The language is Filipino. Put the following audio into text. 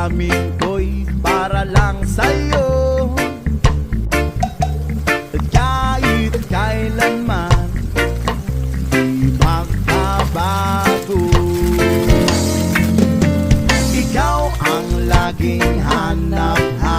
damdamin ko'y para lang sa'yo. Kahit kailanman di magbabago. Ikaw ang laging hanap-hanap